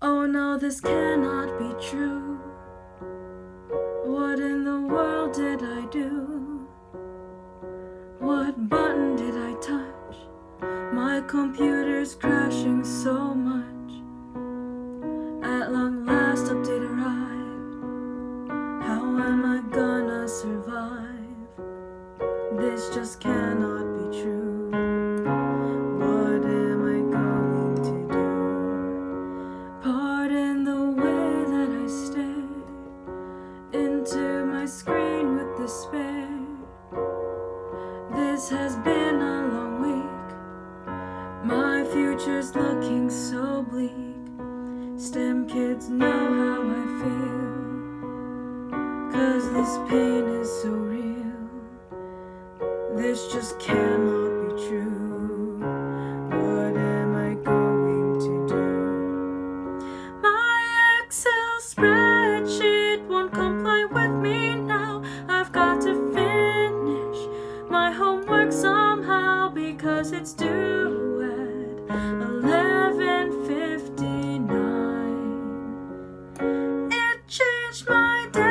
Oh no, this cannot be true. What in the world did I do? What button did I touch? My computer's crashing so much. At long last, update arrived. How am I gonna survive? This just cannot be true. What am I going to do? Pardon the way that I stare into my screen with despair. This has been a long week. My future's looking so bleak. STEM kids know how I feel, 'cause this pain is so real. This just cannot be true. What am I going to do? My Excel spreadsheet won't comply with me now. I've got to finish my homework somehow, because it's due at 11:59. It changed my day.